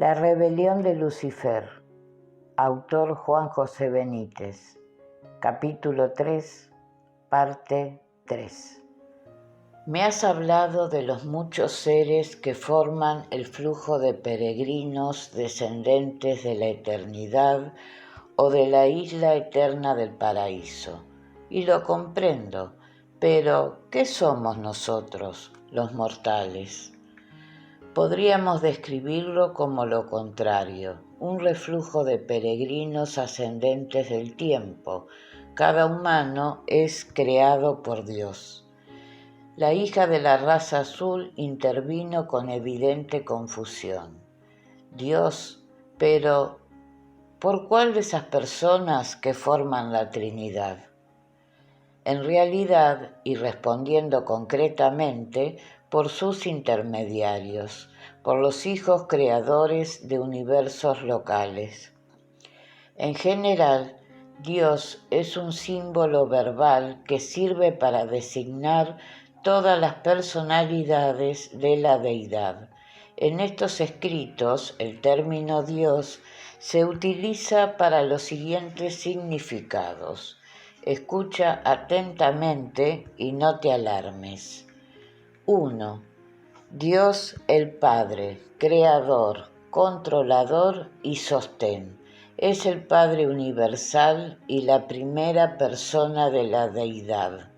La rebelión de Lucifer. Autor Juan José Benítez. Capítulo 3, parte 3. Me has hablado de los muchos seres que forman el flujo de peregrinos descendentes de la eternidad o de la isla eterna del paraíso, y lo comprendo, pero ¿qué somos nosotros, los mortales? Podríamos describirlo como lo contrario, un reflujo de peregrinos ascendentes del tiempo. Cada humano es creado por Dios. La hija de la raza azul intervino con evidente confusión. Dios, pero ¿por cuál de esas personas que forman la Trinidad? En realidad, y respondiendo concretamente, por sus intermediarios, por los hijos creadores de universos locales. En general, Dios es un símbolo verbal que sirve para designar todas las personalidades de la deidad. En estos escritos, el término Dios se utiliza para los siguientes significados. Escucha atentamente y no te alarmes. 1. Dios el Padre, Creador, Controlador y Sostén. Es el Padre universal y la primera persona de la deidad.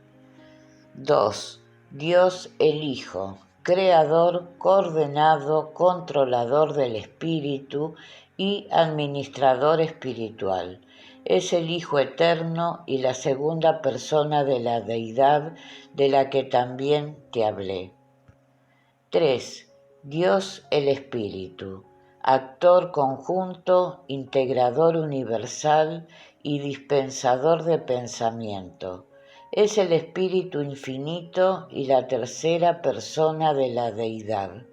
2. Dios el Hijo, Creador, Coordenado, Controlador del Espíritu y Administrador espiritual. Es el Hijo eterno y la segunda persona de la deidad de la que también te hablé. 3. Dios el Espíritu, actor conjunto, integrador universal y dispensador de pensamiento. Es el Espíritu infinito y la tercera persona de la deidad.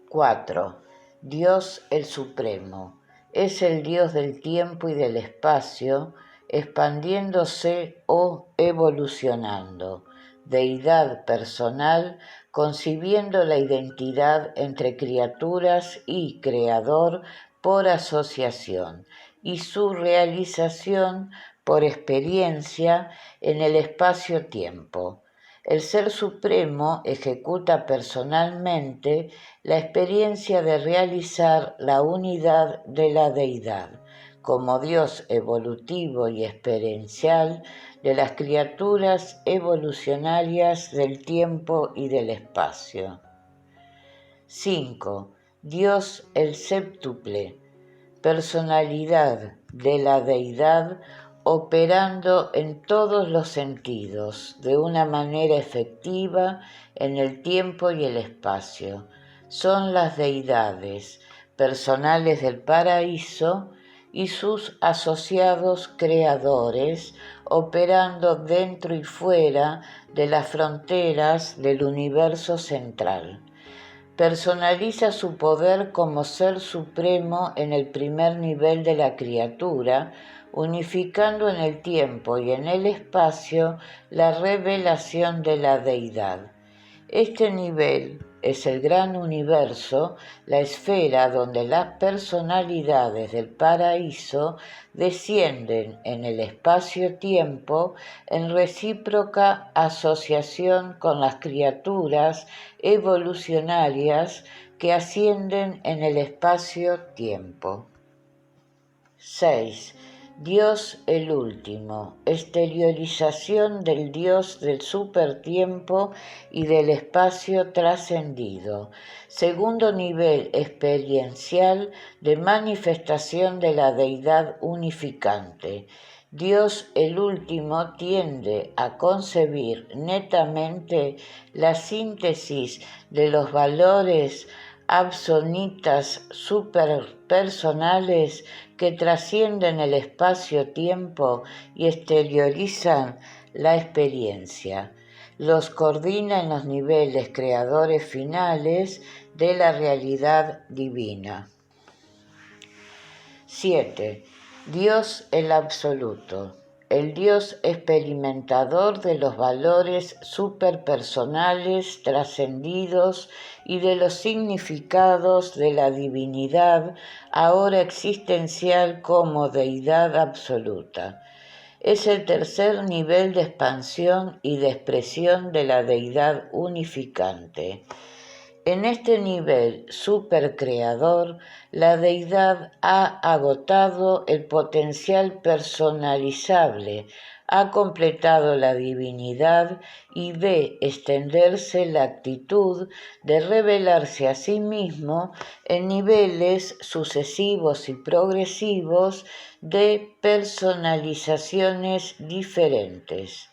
4. Dios el Supremo. Es el Dios del tiempo y del espacio, expandiéndose o evolucionando. Deidad personal, concibiendo la identidad entre criaturas y creador por asociación, y su realización por experiencia en el espacio-tiempo. El Ser Supremo ejecuta personalmente la experiencia de realizar la unidad de la deidad, como Dios evolutivo y experiencial de las criaturas evolucionarias del tiempo y del espacio. 5. Dios el séptuple, personalidad de la deidad operando en todos los sentidos, de una manera efectiva en el tiempo y el espacio. Son las deidades personales del paraíso y sus asociados creadores, operando dentro y fuera de las fronteras del universo central. Personaliza su poder como Ser Supremo en el primer nivel de la criatura, unificando en el tiempo y en el espacio la revelación de la deidad. Este nivel es el gran universo, la esfera donde las personalidades del paraíso descienden en el espacio-tiempo en recíproca asociación con las criaturas evolucionarias que ascienden en el espacio-tiempo. 6. Dios el último, exteriorización del Dios del supertiempo y del espacio trascendido. Segundo nivel experiencial de manifestación de la deidad unificante. Dios el último tiende a concebir netamente la síntesis de los valores absonitas superpersonales que trascienden el espacio-tiempo y exteriorizan la experiencia. Los coordina en los niveles creadores finales de la realidad divina. 7. Dios el absoluto, el Dios experimentador de los valores superpersonales trascendidos y de los significados de la divinidad, ahora existencial como deidad absoluta. Es el tercer nivel de expansión y de expresión de la deidad unificante. En este nivel supercreador, la deidad ha agotado el potencial personalizable, ha completado la divinidad y ve extenderse la actitud de revelarse a sí mismo en niveles sucesivos y progresivos de personalizaciones diferentes.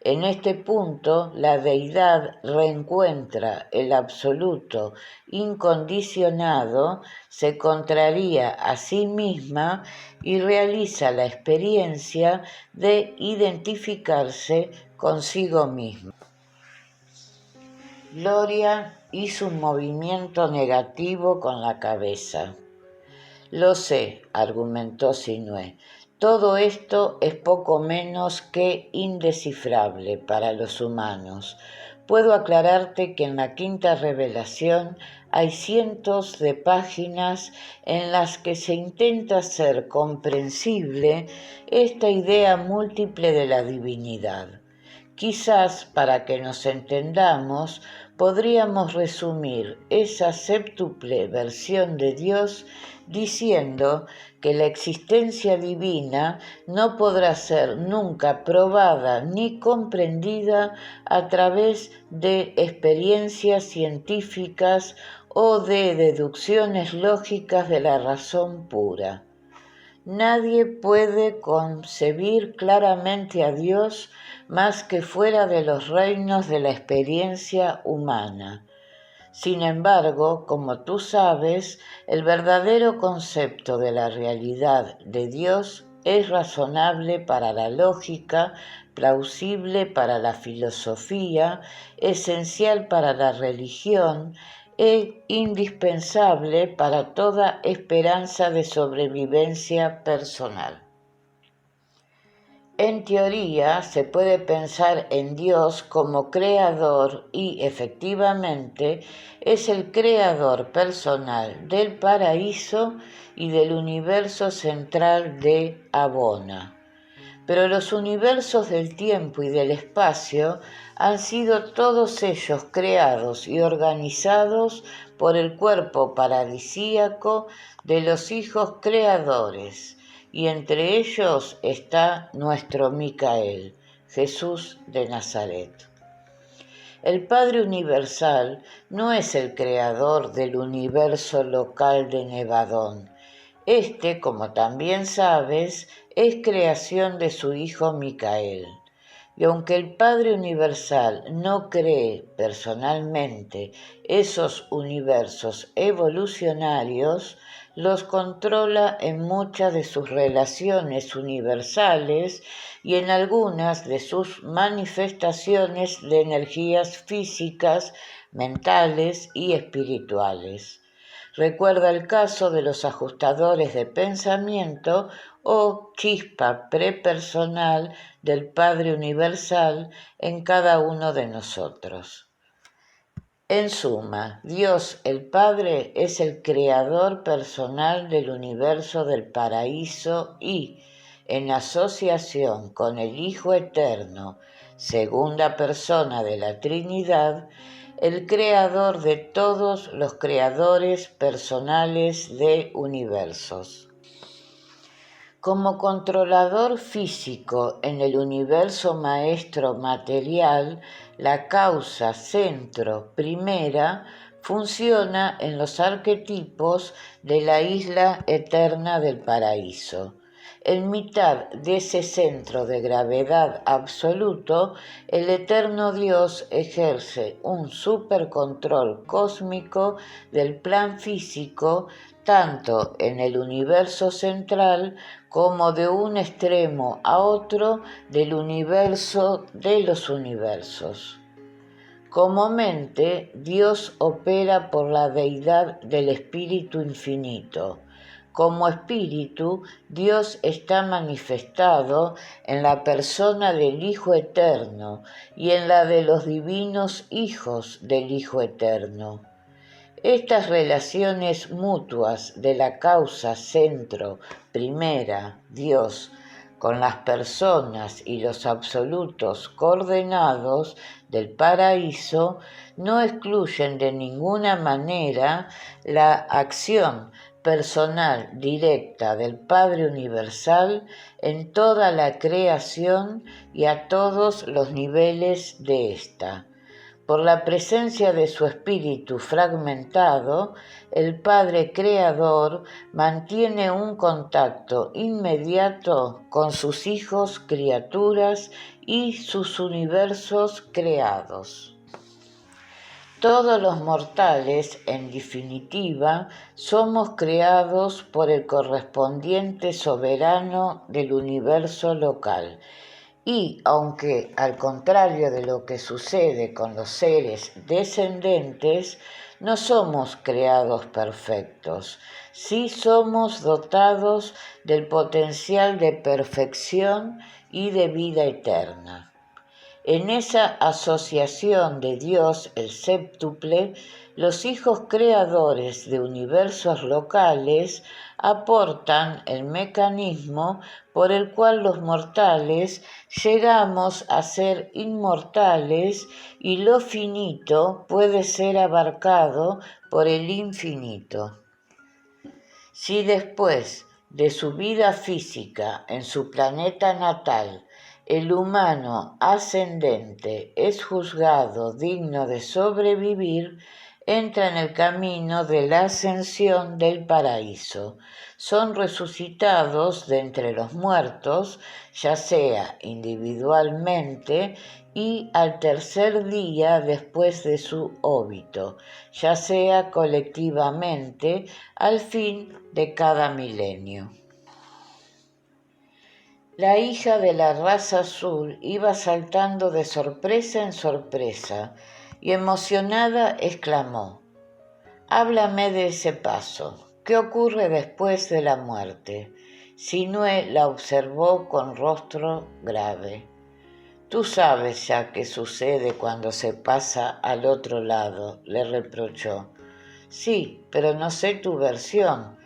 En este punto, la deidad reencuentra el absoluto incondicionado, se contraría a sí misma y realiza la experiencia de identificarse consigo misma. Gloria hizo un movimiento negativo con la cabeza. Lo sé, argumentó Sinué. Todo esto es poco menos que indescifrable para los humanos. Puedo aclararte que en la quinta revelación hay cientos de páginas en las que se intenta hacer comprensible esta idea múltiple de la divinidad. Quizás, para que nos entendamos, podríamos resumir esa séptuple versión de Dios diciendo que la existencia divina no podrá ser nunca probada ni comprendida a través de experiencias científicas o de deducciones lógicas de la razón pura. Nadie puede concebir claramente a Dios más que fuera de los reinos de la experiencia humana. Sin embargo, como tú sabes, el verdadero concepto de la realidad de Dios es razonable para la lógica, plausible para la filosofía, esencial para la religión e indispensable para toda esperanza de sobrevivencia personal. En teoría, se puede pensar en Dios como creador y, efectivamente, es el creador personal del paraíso y del universo central de Abona. Pero los universos del tiempo y del espacio han sido todos ellos creados y organizados por el cuerpo paradisíaco de los hijos creadores, y entre ellos está nuestro Micael, Jesús de Nazaret. El Padre Universal no es el creador del universo local de Nevadón. Este, como también sabes, es creación de su hijo Micael. Y aunque el Padre Universal no cree personalmente esos universos evolucionarios, los controla en muchas de sus relaciones universales y en algunas de sus manifestaciones de energías físicas, mentales y espirituales. Recuerda el caso de los ajustadores de pensamiento o chispa prepersonal del Padre Universal en cada uno de nosotros. En suma, Dios el Padre es el creador personal del universo del paraíso y, en asociación con el Hijo Eterno, segunda persona de la Trinidad, el creador de todos los creadores personales de universos. Como controlador físico en el universo maestro material, la causa centro primera funciona en los arquetipos de la isla eterna del paraíso. En mitad de ese centro de gravedad absoluto, el eterno Dios ejerce un supercontrol cósmico del plan físico, tanto en el universo central como de un extremo a otro del universo de los universos. Como mente, Dios opera por la deidad del Espíritu Infinito. Como espíritu, Dios está manifestado en la persona del Hijo Eterno y en la de los divinos hijos del Hijo Eterno. Estas relaciones mutuas de la causa centro, primera, Dios, con las personas y los absolutos coordenados del paraíso, no excluyen de ninguna manera la acción personal directa del Padre Universal en toda la creación y a todos los niveles de ésta. Por la presencia de su espíritu fragmentado, el Padre Creador mantiene un contacto inmediato con sus hijos, criaturas y sus universos creados. Todos los mortales, en definitiva, somos creados por el correspondiente soberano del universo local. Y aunque, al contrario de lo que sucede con los seres descendentes, no somos creados perfectos, sí somos dotados del potencial de perfección y de vida eterna. En esa asociación de Dios el séptuple, los hijos creadores de universos locales aportan el mecanismo por el cual los mortales llegamos a ser inmortales y lo finito puede ser abarcado por el infinito. Si después de su vida física en su planeta natal, el humano ascendente es juzgado digno de sobrevivir, entra en el camino de la ascensión del paraíso. Son resucitados de entre los muertos, ya sea individualmente y al tercer día después de su óbito, ya sea colectivamente al fin de cada milenio. La hija de la raza azul iba saltando de sorpresa en sorpresa y emocionada exclamó: «Háblame de ese paso. ¿Qué ocurre después de la muerte?» Sinué la observó con rostro grave. «Tú sabes ya qué sucede cuando se pasa al otro lado», le reprochó. «Sí, pero no sé tu versión».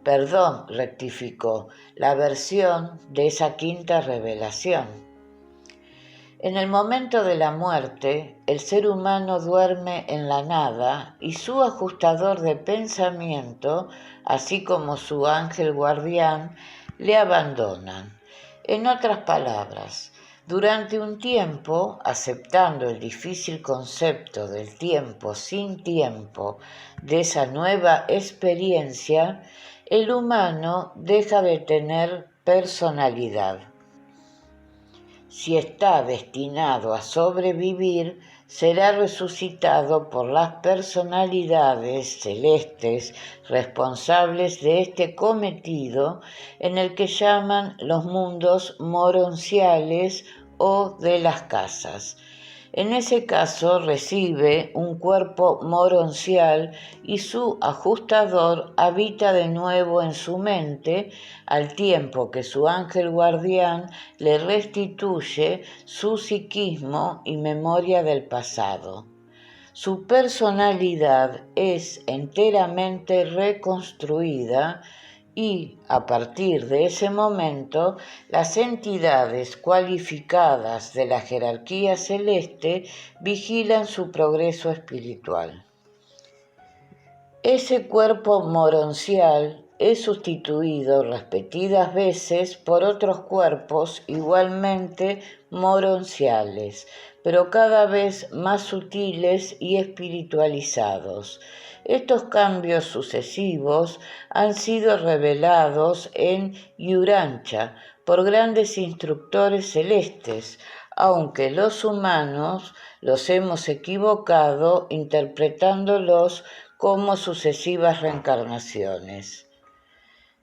«Perdón», rectificó, «la versión de esa quinta revelación». En el momento de la muerte, el ser humano duerme en la nada y su ajustador de pensamiento, así como su ángel guardián, le abandonan. En otras palabras, durante un tiempo, aceptando el difícil concepto del tiempo sin tiempo de esa nueva experiencia, el humano deja de tener personalidad. Si está destinado a sobrevivir, será resucitado por las personalidades celestes responsables de este cometido, en el que llaman los mundos moronciales o de las casas. En ese caso recibe un cuerpo moroncial y su ajustador habita de nuevo en su mente, al tiempo que su ángel guardián le restituye su psiquismo y memoria del pasado. Su personalidad es enteramente reconstruida y, a partir de ese momento, las entidades cualificadas de la jerarquía celeste vigilan su progreso espiritual. Ese cuerpo moroncial es sustituido repetidas veces por otros cuerpos igualmente moronciales, pero cada vez más sutiles y espiritualizados. Estos cambios sucesivos han sido revelados en Urantia por grandes instructores celestes, aunque los humanos los hemos equivocado interpretándolos como sucesivas reencarnaciones.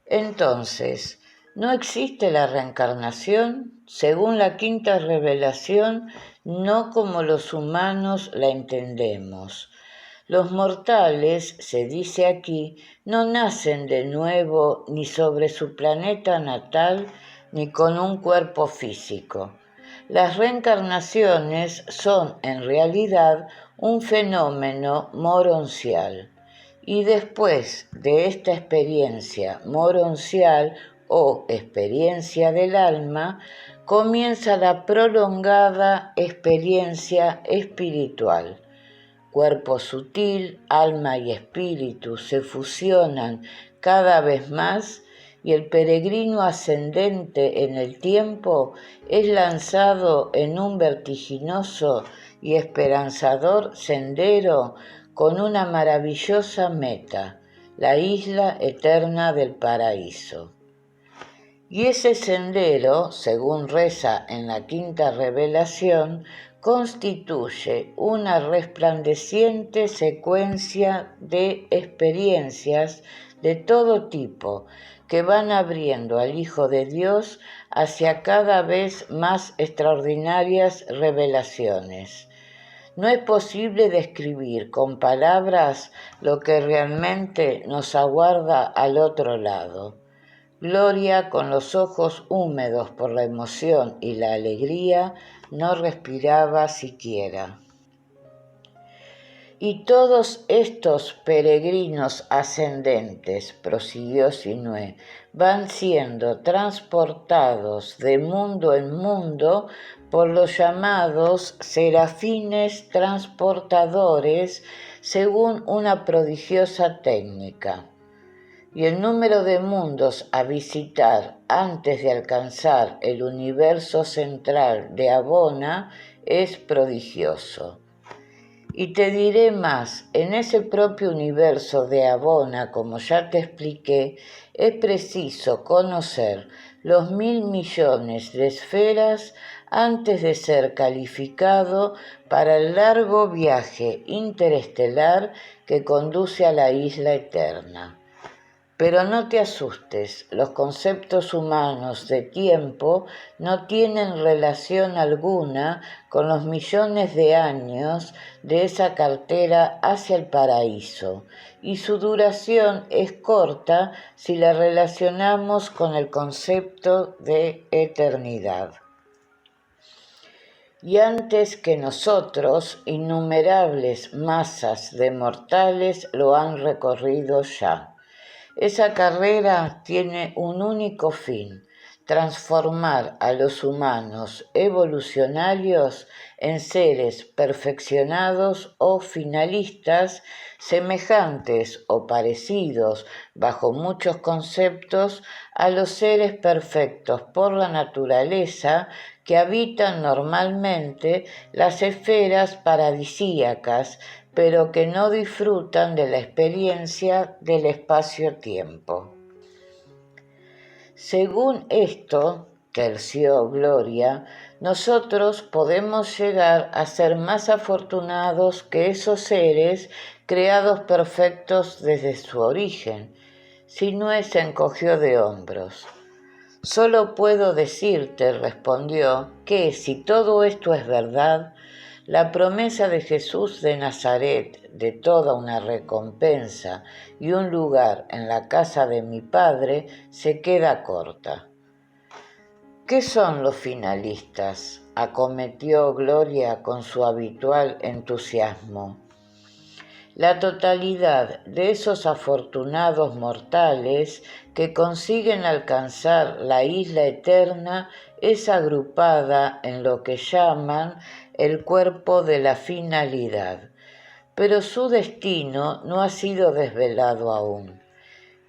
Entonces, ¿no existe la reencarnación? Según la quinta revelación, no como los humanos la entendemos. Los mortales, se dice aquí, no nacen de nuevo ni sobre su planeta natal ni con un cuerpo físico. Las reencarnaciones son en realidad un fenómeno moroncial. Y después de esta experiencia moroncial o experiencia del alma, comienza la prolongada experiencia espiritual. Cuerpo sutil, alma y espíritu se fusionan cada vez más y el peregrino ascendente en el tiempo es lanzado en un vertiginoso y esperanzador sendero con una maravillosa meta, la isla eterna del paraíso. Y ese sendero, según reza en la quinta revelación, constituye una resplandeciente secuencia de experiencias de todo tipo que van abriendo al Hijo de Dios hacia cada vez más extraordinarias revelaciones. No es posible describir con palabras lo que realmente nos aguarda al otro lado. Gloria, con los ojos húmedos por la emoción y la alegría, no respiraba siquiera. Y todos estos peregrinos ascendentes, prosiguió Sinué, van siendo transportados de mundo en mundo por los llamados serafines transportadores según una prodigiosa técnica. Y el número de mundos a visitar antes de alcanzar el universo central de Abona es prodigioso. Y te diré más, en ese propio universo de Abona, como ya te expliqué, es preciso conocer los 1.000 millones de esferas antes de ser calificado para el largo viaje interestelar que conduce a la isla eterna. Pero no te asustes, los conceptos humanos de tiempo no tienen relación alguna con los millones de años de esa cartera hacia el paraíso, y su duración es corta si la relacionamos con el concepto de eternidad. Y antes que nosotros, innumerables masas de mortales lo han recorrido ya. Esa carrera tiene un único fin: transformar a los humanos evolucionarios en seres perfeccionados o finalistas, semejantes o parecidos bajo muchos conceptos a los seres perfectos por la naturaleza que habitan normalmente las esferas paradisíacas, pero que no disfrutan de la experiencia del espacio-tiempo. Según esto, terció Gloria, nosotros podemos llegar a ser más afortunados que esos seres creados perfectos desde su origen. Sinué se encogió de hombros. Solo puedo decirte, respondió, que si todo esto es verdad, la promesa de Jesús de Nazaret de toda una recompensa y un lugar en la casa de mi Padre se queda corta. ¿Qué son los finalistas?, acometió Gloria con su habitual entusiasmo. La totalidad de esos afortunados mortales que consiguen alcanzar la isla eterna es agrupada en lo que llaman el cuerpo de la finalidad, pero su destino no ha sido desvelado aún.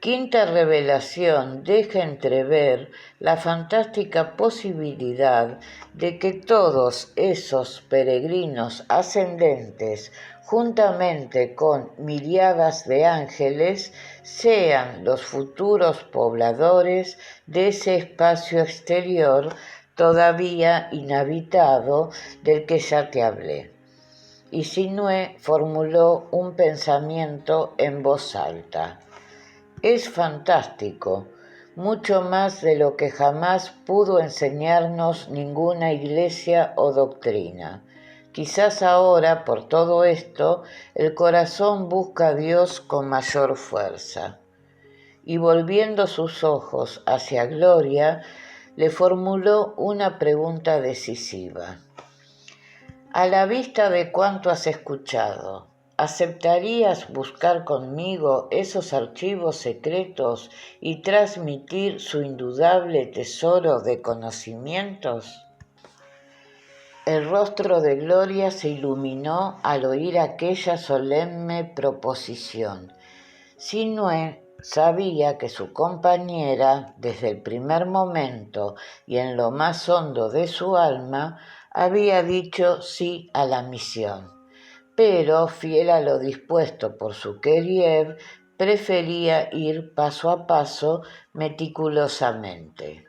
Quinta revelación deja entrever la fantástica posibilidad de que todos esos peregrinos ascendentes, juntamente con miriadas de ángeles, sean los futuros pobladores de ese espacio exterior todavía inhabitado del que ya te hablé. Y Sinué formuló un pensamiento en voz alta. Es fantástico, mucho más de lo que jamás pudo enseñarnos ninguna iglesia o doctrina. Quizás ahora, por todo esto, el corazón busca a Dios con mayor fuerza. Y volviendo sus ojos hacia Gloria, le formuló una pregunta decisiva. A la vista de cuánto has escuchado, ¿aceptarías buscar conmigo esos archivos secretos y transmitir su indudable tesoro de conocimientos? El rostro de Gloria se iluminó al oír aquella solemne proposición. Sinue sabía que su compañera, desde el primer momento y en lo más hondo de su alma, había dicho sí a la misión, pero, fiel a lo dispuesto por su Kériev, prefería ir paso a paso meticulosamente.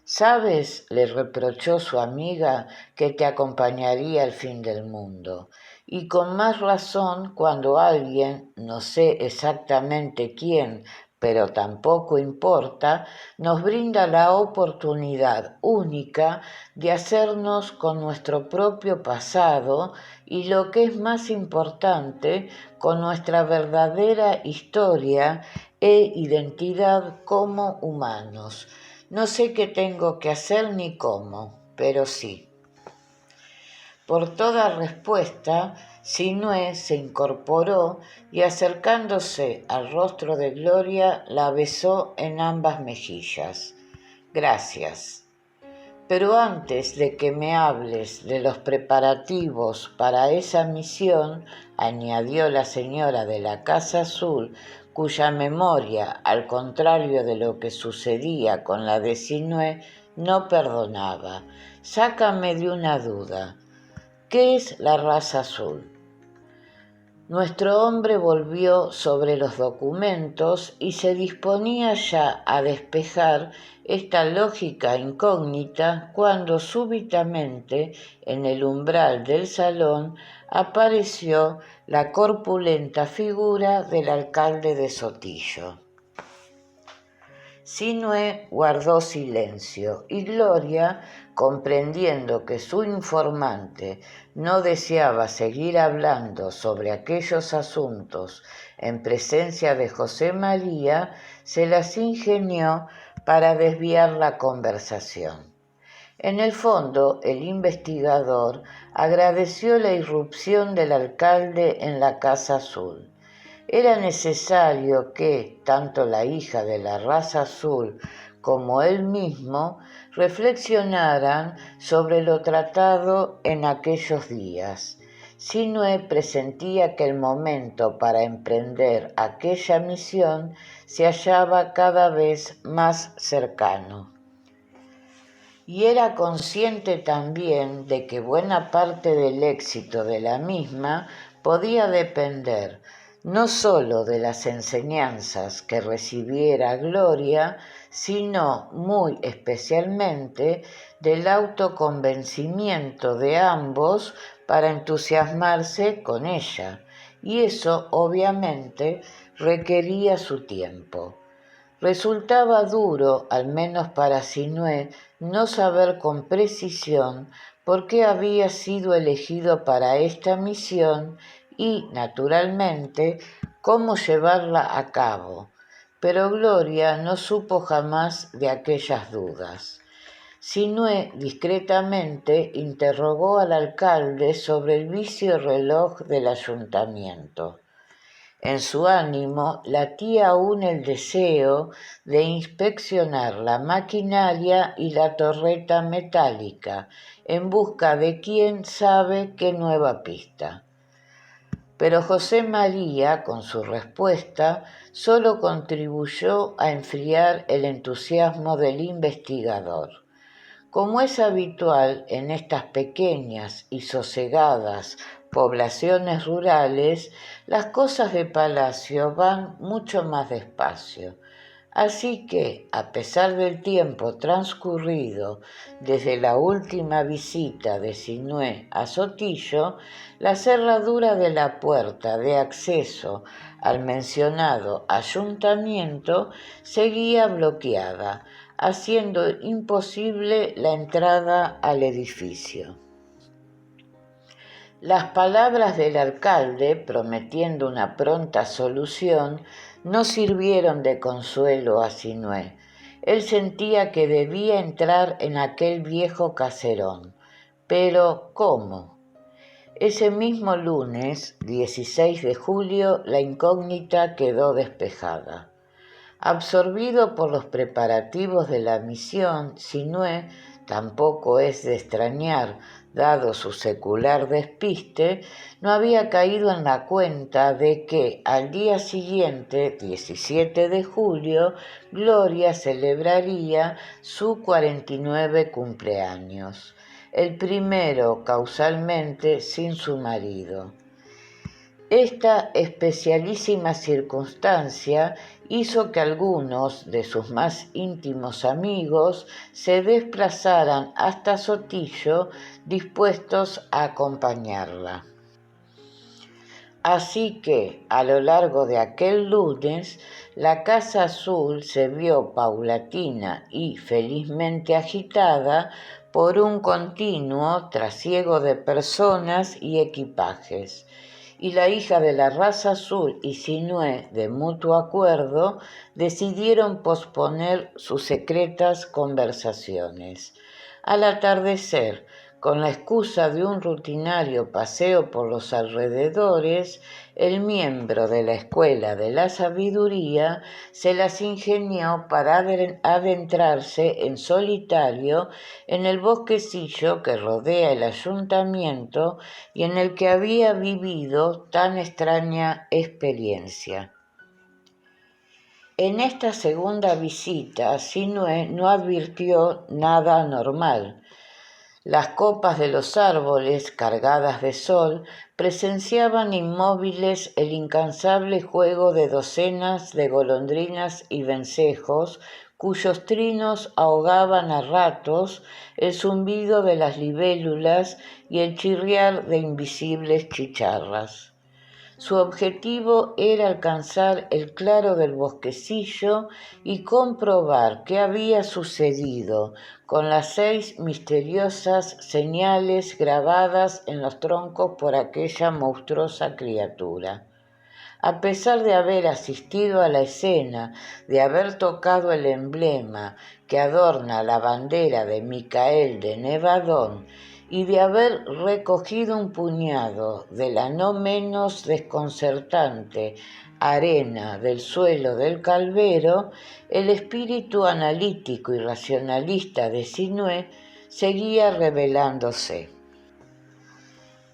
«¿Sabes?», le reprochó su amiga, «que te acompañaría al fin del mundo, y con más razón cuando alguien, no sé exactamente quién, pero tampoco importa, nos brinda la oportunidad única de hacernos con nuestro propio pasado y, lo que es más importante, con nuestra verdadera historia e identidad como humanos. No sé qué tengo que hacer ni cómo, pero sí». Por toda respuesta, Sinue se incorporó y, acercándose al rostro de Gloria, la besó en ambas mejillas. «Gracias. Pero antes de que me hables de los preparativos para esa misión», añadió la señora de la Casa Azul, cuya memoria, al contrario de lo que sucedía con la de Sinue, no perdonaba, «sácame de una duda. ¿Qué es la raza azul?». Nuestro hombre volvió sobre los documentos y se disponía ya a despejar esta lógica incógnita cuando súbitamente en el umbral del salón apareció la corpulenta figura del alcalde de Sotillo. Sinue guardó silencio y Gloria, comprendiendo que su informante no deseaba seguir hablando sobre aquellos asuntos en presencia de José María, se las ingenió para desviar la conversación. En el fondo, el investigador agradeció la irrupción del alcalde en la Casa Azul. Era necesario que tanto la hija de la raza azul como él mismo reflexionaran sobre lo tratado en aquellos días. Sinue presentía que el momento para emprender aquella misión se hallaba cada vez más cercano. Y era consciente también de que buena parte del éxito de la misma podía depender no sólo de las enseñanzas que recibiera Gloria, sino muy especialmente del autoconvencimiento de ambos para entusiasmarse con ella, y eso obviamente requería su tiempo. Resultaba duro, al menos para Sinue, no saber con precisión por qué había sido elegido para esta misión y, naturalmente, cómo llevarla a cabo, pero Gloria no supo jamás de aquellas dudas. Sinue discretamente interrogó al alcalde sobre el vicio reloj del ayuntamiento. En su ánimo latía aún el deseo de inspeccionar la maquinaria y la torreta metálica en busca de quién sabe qué nueva pista. Pero José María, con su respuesta, solo contribuyó a enfriar el entusiasmo del investigador. Como es habitual en estas pequeñas y sosegadas poblaciones rurales, las cosas de palacio van mucho más despacio. Así que, a pesar del tiempo transcurrido desde la última visita de Sinue a Sotillo, la cerradura de la puerta de acceso al mencionado ayuntamiento seguía bloqueada, haciendo imposible la entrada al edificio. Las palabras del alcalde, prometiendo una pronta solución, no sirvieron de consuelo a Sinué. Él sentía que debía entrar en aquel viejo caserón. Pero, ¿cómo? Ese mismo lunes, 16 de julio, la incógnita quedó despejada. Absorbido por los preparativos de la misión, Sinué, tampoco es de extrañar, dado su secular despiste, no había caído en la cuenta de que al día siguiente, 17 de julio, Gloria celebraría su 49 cumpleaños, el primero causalmente sin su marido. Esta especialísima circunstancia hizo que algunos de sus más íntimos amigos se desplazaran hasta Sotillo dispuestos a acompañarla. Así que, a lo largo de aquel lunes, la Casa Azul se vio paulatina y felizmente agitada por un continuo trasiego de personas y equipajes, y la hija de la raza azul y Sinué, de mutuo acuerdo, decidieron posponer sus secretas conversaciones. Al atardecer, con la excusa de un rutinario paseo por los alrededores, el miembro de la Escuela de la Sabiduría se las ingenió para adentrarse en solitario en el bosquecillo que rodea el ayuntamiento y en el que había vivido tan extraña experiencia. En esta segunda visita, Sinué no advirtió nada anormal. Las copas de los árboles, cargadas de sol, presenciaban inmóviles el incansable juego de docenas de golondrinas y vencejos, cuyos trinos ahogaban a ratos el zumbido de las libélulas y el chirriar de invisibles chicharras. Su objetivo era alcanzar el claro del bosquecillo y comprobar qué había sucedido con las 6 misteriosas señales grabadas en los troncos por aquella monstruosa criatura. A pesar de haber asistido a la escena, de haber tocado el emblema que adorna la bandera de Micael de Nevadón y de haber recogido un puñado de la no menos desconcertante arena del suelo del Calvero, el espíritu analítico y racionalista de Sinué seguía revelándose.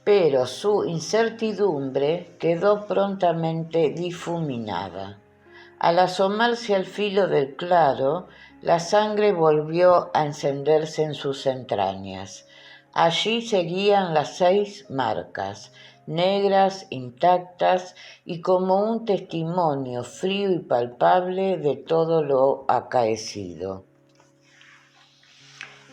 Pero su incertidumbre quedó prontamente difuminada. Al asomarse al filo del claro, la sangre volvió a encenderse en sus entrañas. Allí seguían las 6 marcas, negras, intactas y como un testimonio frío y palpable de todo lo acaecido.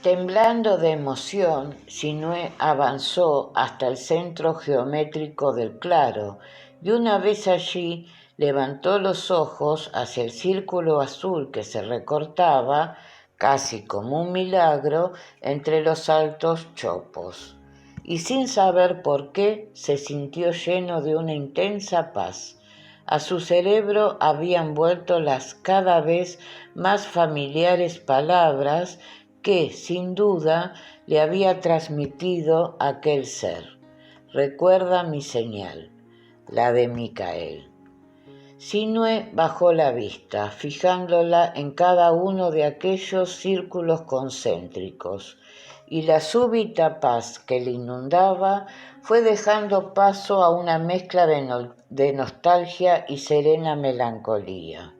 Temblando de emoción, Sinué avanzó hasta el centro geométrico del claro y una vez allí levantó los ojos hacia el círculo azul que se recortaba, casi como un milagro, entre los altos chopos. Y sin saber por qué, se sintió lleno de una intensa paz. A su cerebro habían vuelto las cada vez más familiares palabras que, sin duda, le había transmitido aquel ser. Recuerda mi señal, la de Micael. Sinué bajó la vista, fijándola en cada uno de aquellos círculos concéntricos, y la súbita paz que le inundaba fue dejando paso a una mezcla de nostalgia y serena melancolía.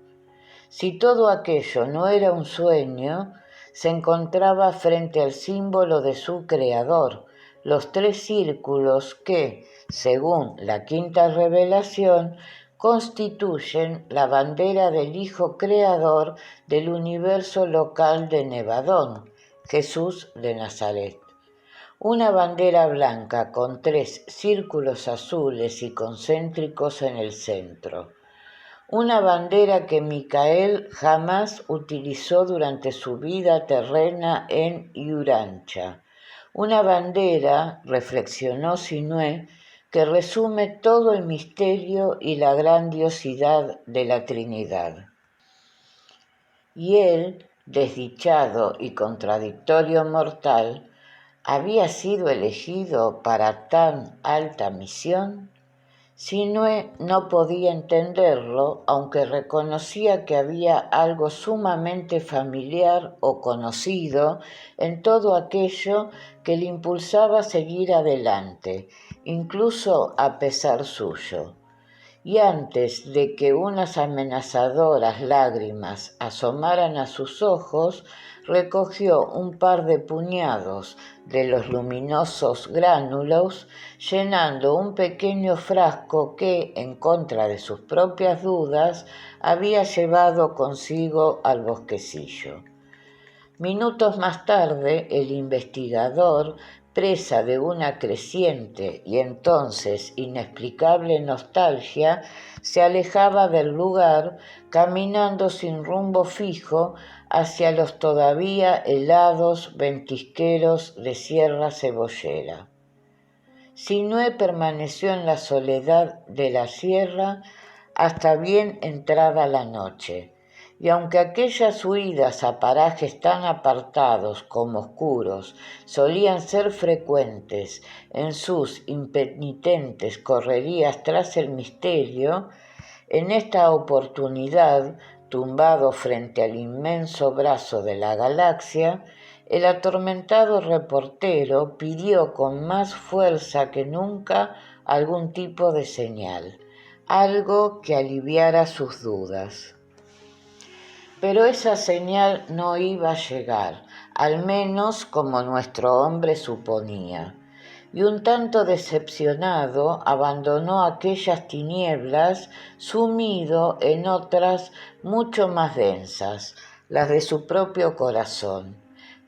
Si todo aquello no era un sueño, se encontraba frente al símbolo de su creador, los 3 círculos que, según la quinta revelación, constituyen la bandera del Hijo Creador del universo local de Nevadón, Jesús de Nazaret. Una bandera blanca con 3 círculos azules y concéntricos en el centro. Una bandera que Micael jamás utilizó durante su vida terrena en Iurancha. Una bandera, reflexionó Sinué, que resume todo el misterio y la grandiosidad de la Trinidad. Y él, desdichado y contradictorio mortal, ¿había sido elegido para tan alta misión? Sinué no podía entenderlo, aunque reconocía que había algo sumamente familiar o conocido en todo aquello que le impulsaba a seguir adelante, incluso a pesar suyo. Y antes de que unas amenazadoras lágrimas asomaran a sus ojos, recogió un par de puñados de los luminosos gránulos, llenando un pequeño frasco que, en contra de sus propias dudas, había llevado consigo al bosquecillo. Minutos más tarde, el investigador, presa de una creciente y entonces inexplicable nostalgia, se alejaba del lugar, caminando sin rumbo fijo hacia los todavía helados ventisqueros de Sierra Cebollera. Sinué permaneció en la soledad de la sierra hasta bien entrada la noche, y aunque aquellas huidas a parajes tan apartados como oscuros solían ser frecuentes en sus impenitentes correrías tras el misterio, en esta oportunidad, tumbado frente al inmenso brazo de la galaxia, el atormentado reportero pidió con más fuerza que nunca algún tipo de señal, algo que aliviara sus dudas. Pero esa señal no iba a llegar, al menos como nuestro hombre suponía, y un tanto decepcionado abandonó aquellas tinieblas sumido en otras mucho más densas, las de su propio corazón.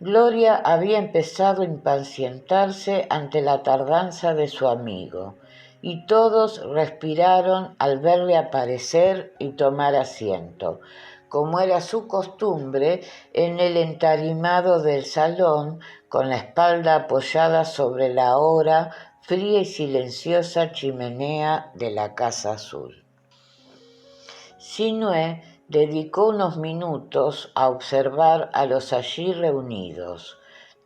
Gloria había empezado a impacientarse ante la tardanza de su amigo, y todos respiraron al verle aparecer y tomar asiento, como era su costumbre, en el entarimado del salón, con la espalda apoyada sobre la ahora fría y silenciosa chimenea de la Casa Azul. Sinué dedicó unos minutos a observar a los allí reunidos.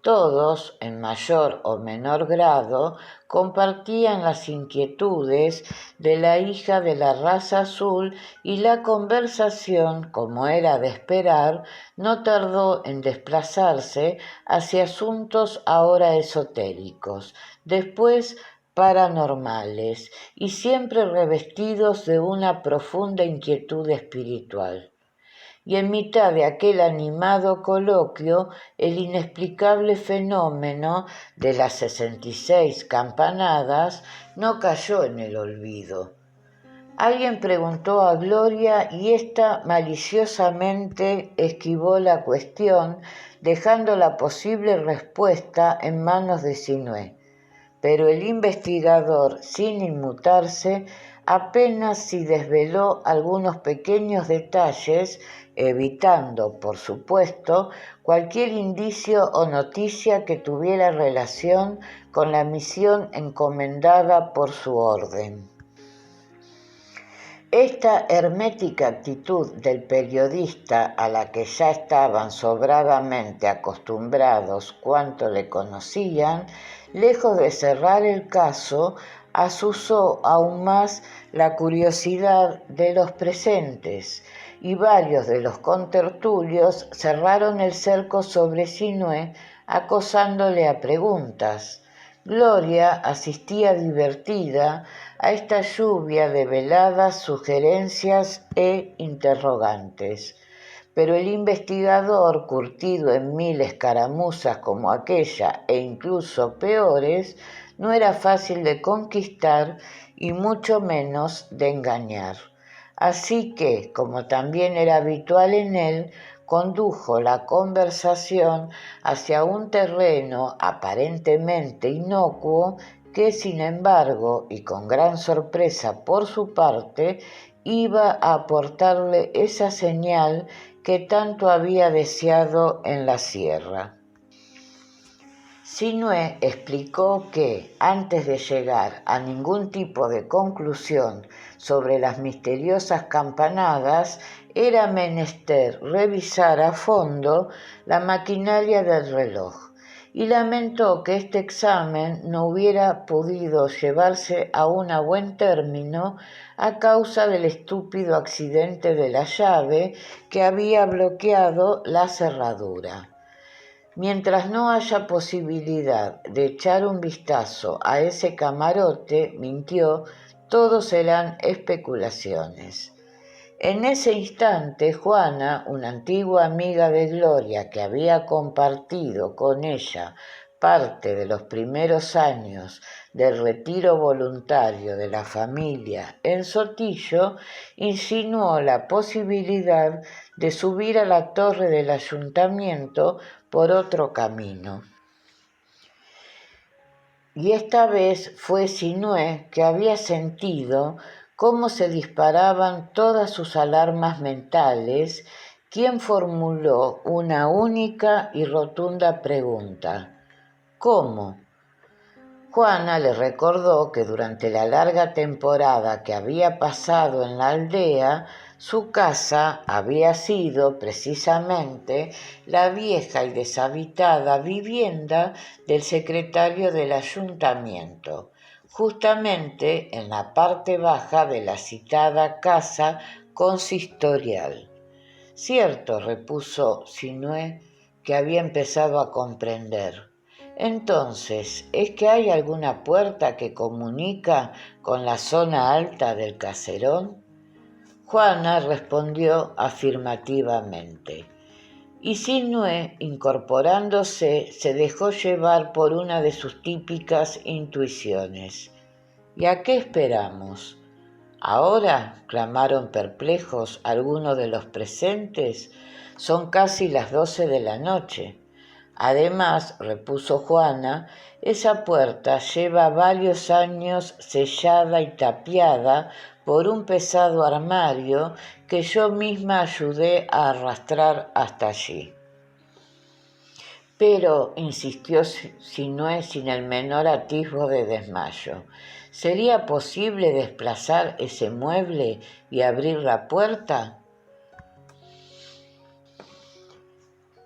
Todos, en mayor o menor grado, compartían las inquietudes de la hija de la raza azul y la conversación, como era de esperar, no tardó en desplazarse hacia asuntos ahora esotéricos, después paranormales y siempre revestidos de una profunda inquietud espiritual. Y en mitad de aquel animado coloquio, el inexplicable fenómeno de las 66 campanadas no cayó en el olvido. Alguien preguntó a Gloria y ésta maliciosamente esquivó la cuestión, dejando la posible respuesta en manos de Sinué. Pero el investigador, sin inmutarse, apenas si desveló algunos pequeños detalles, evitando, por supuesto, cualquier indicio o noticia que tuviera relación con la misión encomendada por su orden. Esta hermética actitud del periodista, a la que ya estaban sobradamente acostumbrados cuanto le conocían, lejos de cerrar el caso, azuzó aún más la curiosidad de los presentes, y varios de los contertulios cerraron el cerco sobre Sinué, acosándole a preguntas. Gloria asistía divertida a esta lluvia de veladas sugerencias e interrogantes. Pero el investigador, curtido en 1000 escaramuzas como aquella e incluso peores, no era fácil de conquistar y mucho menos de engañar. Así que, como también era habitual en él, condujo la conversación hacia un terreno aparentemente inocuo que, sin embargo, y con gran sorpresa por su parte, iba a aportarle esa señal que tanto había deseado en la sierra. Sinue explicó que, antes de llegar a ningún tipo de conclusión sobre las misteriosas campanadas, era menester revisar a fondo la maquinaria del reloj, y lamentó que este examen no hubiera podido llevarse aún a buen término a causa del estúpido accidente de la llave que había bloqueado la cerradura. Mientras no haya posibilidad de echar un vistazo a ese camarote, mintió, todo serán especulaciones. En ese instante, Juana, una antigua amiga de Gloria que había compartido con ella parte de los primeros años del retiro voluntario de la familia en Sotillo, insinuó la posibilidad de subir a la torre del ayuntamiento por otro camino. Y esta vez fue Sinue que había sentido cómo se disparaban todas sus alarmas mentales, quien formuló una única y rotunda pregunta: ¿cómo? Juana le recordó que durante la larga temporada que había pasado en la aldea, su casa había sido precisamente la vieja y deshabitada vivienda del secretario del ayuntamiento, justamente en la parte baja de la citada casa consistorial. Cierto, repuso Sinue, que había empezado a comprender. Entonces, ¿es que hay alguna puerta que comunica con la zona alta del caserón? Juana respondió afirmativamente. Y Sinue, incorporándose, se dejó llevar por una de sus típicas intuiciones. ¿Y a qué esperamos? ¿Ahora? ¿Clamaron perplejos algunos de los presentes? Son casi las 12 de la noche. Además, repuso Juana, esa puerta lleva varios años sellada y tapiada por un pesado armario que yo misma ayudé a arrastrar hasta allí. Pero, insistió Sinue sin el menor atisbo de desmayo, ¿sería posible desplazar ese mueble y abrir la puerta?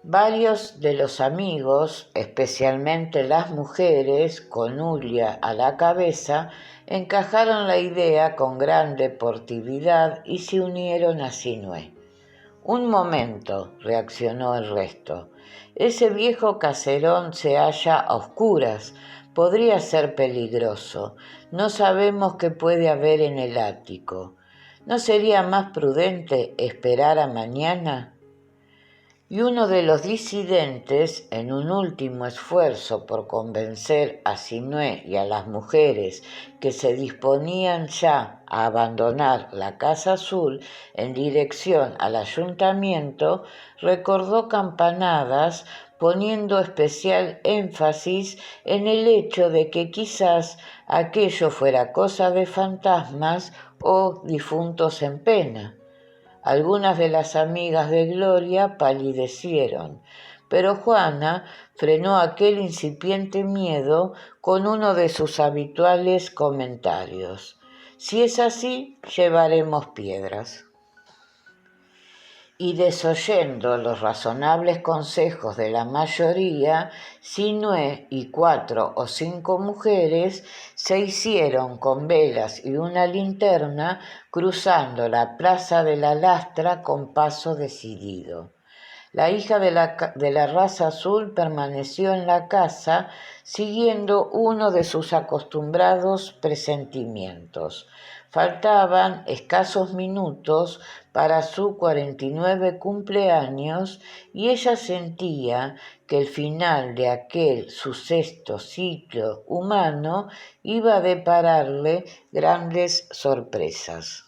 Varios de los amigos, especialmente las mujeres, con Ulia a la cabeza, encajaron la idea con gran deportividad y se unieron a Sinue. Un momento, reaccionó el resto. Ese viejo caserón se halla a oscuras. Podría ser peligroso. No sabemos qué puede haber en el ático. ¿No sería más prudente esperar a mañana? Y uno de los disidentes, en un último esfuerzo por convencer a Sinue y a las mujeres que se disponían ya a abandonar la Casa Azul en dirección al ayuntamiento, recordó campanadas, poniendo especial énfasis en el hecho de que quizás aquello fuera cosa de fantasmas o difuntos en pena. Algunas de las amigas de Gloria palidecieron, pero Juana frenó aquel incipiente miedo con uno de sus habituales comentarios. Si es así, llevaremos piedras. Y desoyendo los razonables consejos de la mayoría, Sinue y 4 o 5 mujeres se hicieron con velas y una linterna cruzando la plaza de la Lastra con paso decidido. La hija de la raza azul permaneció en la casa siguiendo uno de sus acostumbrados presentimientos. Faltaban escasos minutos para su 49 cumpleaños y ella sentía que el final de aquel su sexto ciclo humano iba a depararle grandes sorpresas.